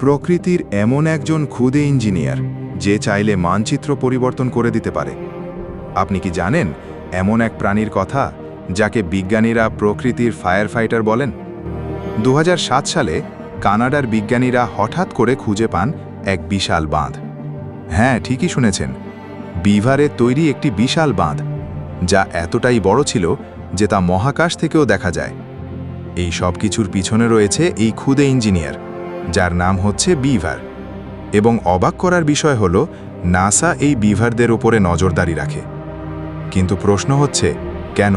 প্রকৃতির এমন একজন ক্ষুদে ইঞ্জিনিয়ার যে চাইলে মানচিত্র পরিবর্তন করে দিতে পারে। আপনি কি জানেন এমন এক প্রাণীর কথা যাকে বিজ্ঞানীরা প্রকৃতির ফায়ার ফাইটার বলেন? 2007 সালে কানাডার বিজ্ঞানীরা হঠাৎ করে খুঁজে পান এক বিশাল বাঁধ। হ্যাঁ, ঠিকই শুনেছেন, বিভারের তৈরি একটি বিশাল বাঁধ, যা এতটাই বড় ছিল যে তা মহাকাশ থেকেও দেখা যায়। এই সব কিছুর পিছনে রয়েছে এই ক্ষুদে ইঞ্জিনিয়ার, যার নাম হচ্ছে বিভার। এবং অবাক করার বিষয় হল, নাসা এই বিভারদের উপরে নজরদারি রাখে। কিন্তু প্রশ্ন হচ্ছে, কেন?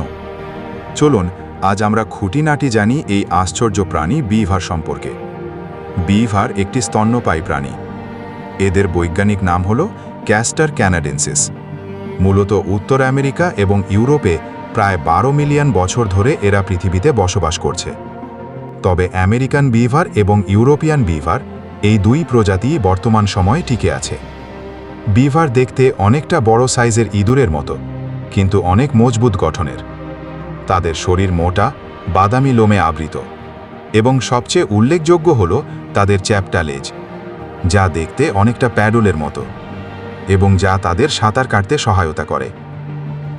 চলুন আজ আমরা খুঁটিনাটি জানি এই আশ্চর্য প্রাণী বিভার সম্পর্কে। বিভার একটি স্তন্যপায়ী প্রাণী। এদের বৈজ্ঞানিক নাম হল ক্যাস্টর ক্যানাডেন্সিস। মূলত উত্তর আমেরিকা এবং ইউরোপে প্রায় 12 মিলিয়ন বছর ধরে এরা পৃথিবীতে বসবাস করছে। তবে আমেরিকান বিভার এবং ইউরোপিয়ান বিভার, এই দুই প্রজাতি বর্তমান সময়ে টিকে আছে। বিভার দেখতে অনেকটা বড় সাইজের ইঁদুরের মতো, কিন্তু অনেক মজবুত গঠনের। তাদের শরীর মোটা, বাদামি লোমে আবৃত, এবং সবচেয়ে উল্লেখযোগ্য হল তাদের চ্যাপ্টা লেজ, যা দেখতে অনেকটা প্যাডেলের মতো এবং যা তাদের সাঁতার কাটতে সহায়তা করে।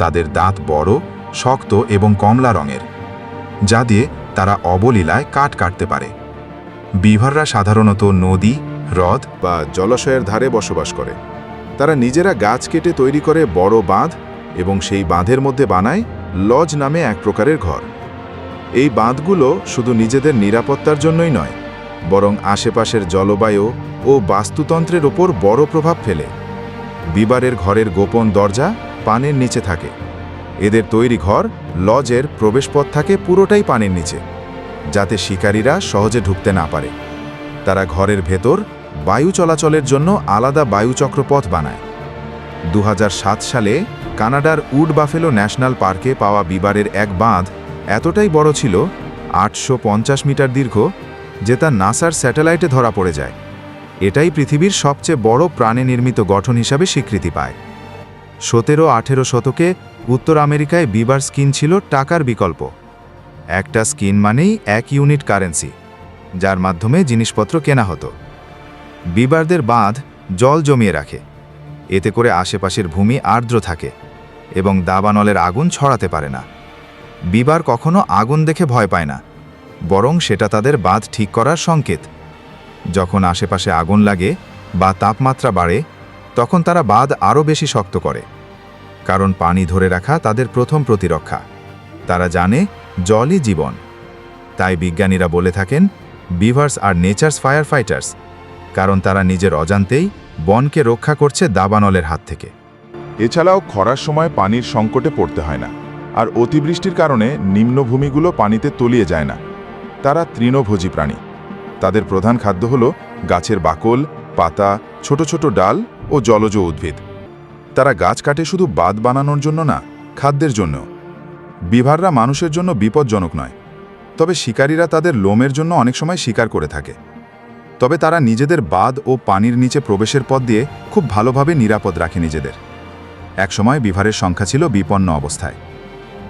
তাদের দাঁত বড়, শক্ত এবং কমলা রঙের, যা দিয়ে তারা অবলীলায় কাঠ কাটতে পারে। বিভাররা সাধারণত নদী, হ্রদ বা জলাশয়ের ধারে বসবাস করে। তারা নিজেরা গাছ কেটে তৈরি করে বড় বাঁধ এবং সেই বাঁধের মধ্যে বানায় লজ নামে এক প্রকারের ঘর। এই বাঁধগুলো শুধু নিজেদের নিরাপত্তার জন্যই নয়, বরং আশেপাশের জলবায়ু ও বাস্তুতন্ত্রের ওপর বড় প্রভাব ফেলে। বিভারের ঘরের গোপন দরজা পানির নিচে থাকে। এদের তৈরি ঘর, লজের প্রবেশপথ থাকে পুরোটাই পানির নিচে, যাতে শিকারীরা সহজে ঢুকতে না পারে। তারা ঘরের ভেতর বায়ু চলাচলের জন্য আলাদা বায়ুচক্রপথ বানায়। 2007 সালে কানাডার উড বাফেলো ন্যাশনাল পার্কে পাওয়া বিভারের এক বাঁধ এতটাই বড় ছিল, 850 মিটার দীর্ঘ, যে তা নাসার স্যাটেলাইটে ধরা পড়ে যায়। এটাই পৃথিবীর সবচেয়ে বড় প্রাণে নির্মিত গঠন হিসাবে স্বীকৃতি পায়। 17-18 শতকে উত্তর আমেরিকায় বিভার স্কিন ছিল টাকার বিকল্প। একটা স্কিন মানেই 1 ইউনিট কারেন্সি, যার মাধ্যমে জিনিসপত্র কেনা হতো। বিভারদের বাঁধ জল জমিয়ে রাখে, এতে করে আশেপাশের ভূমি আর্দ্র থাকে এবং দাবানলের আগুন ছড়াতে পারে না। বিভার কখনো আগুন দেখে ভয় পায় না, বরং সেটা তাদের বাঁধ ঠিক করার সংকেত। যখন আশেপাশে আগুন লাগে বা তাপমাত্রা বাড়ে, তখন তারা বাঁধ আরও বেশি শক্ত করে, কারণ পানি ধরে রাখা তাদের প্রথম প্রতিরক্ষা। তারা জানে জলই জীবন। তাই বিজ্ঞানীরা বলে থাকেন, বিভার্স আর নেচারস ফায়ার ফাইটার্স, কারণ তারা নিজের অজান্তেই বনকে রক্ষা করছে দাবানলের হাত থেকে। এছাড়াও খরার সময় পানির সংকটে পড়তে হয় না, আর অতিবৃষ্টির কারণে নিম্নভূমিগুলো পানিতে তলিয়ে যায় না। তারা তৃণভোজী প্রাণী। তাদের প্রধান খাদ্য হল গাছের বাকল, পাতা, ছোট ছোট ডাল ও জলজ উদ্ভিদ। তারা গাছ কাটে শুধু বাঁধ বানানোর জন্য না, খাদ্যের জন্য। বিভাররা মানুষের জন্য বিপজ্জনক নয়, তবে শিকারীরা তাদের লোমের জন্য অনেক সময় শিকার করে থাকে। তবে তারা নিজেদের বাঁধ ও পানির নিচে প্রবেশের পথ দিয়ে খুব ভালোভাবে নিরাপদ রাখে নিজেদের। একসময় বিভারের সংখ্যা ছিল বিপন্ন অবস্থায়,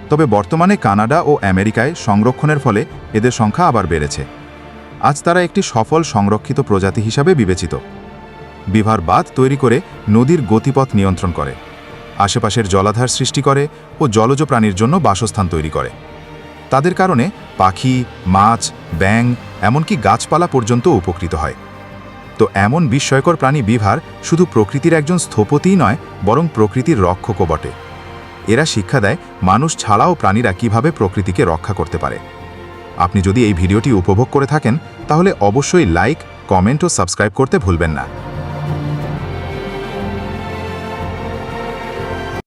তবে বর্তমানে কানাডা ও আমেরিকায় সংরক্ষণের ফলে এদের সংখ্যা আবার বেড়েছে। আজ তারা একটি সফল সংরক্ষিত প্রজাতি হিসাবে বিবেচিত। বিভার বাঁধ তৈরি করে নদীর গতিপথ নিয়ন্ত্রণ করে, আশেপাশের জলাধার সৃষ্টি করে ও জলজ প্রাণীর জন্য বাসস্থান তৈরি করে। তাদের কারণে পাখি, মাছ, ব্যাঙ, এমনকি গাছপালা পর্যন্ত উপকৃত হয়। তো এমন বিস্ময়কর প্রাণী বিভার শুধু প্রকৃতির একজন স্থপতিই নয়, বরং প্রকৃতির রক্ষকও বটে। এরা শিক্ষা দেয় মানুষ ছাড়াও প্রাণীরা কিভাবে প্রকৃতিকে রক্ষা করতে পারে। আপনি যদি এই ভিডিওটি উপভোগ করে থাকেন, তাহলে অবশ্যই লাইক, কমেন্ট ও সাবস্ক্রাইব করতে ভুলবেন না।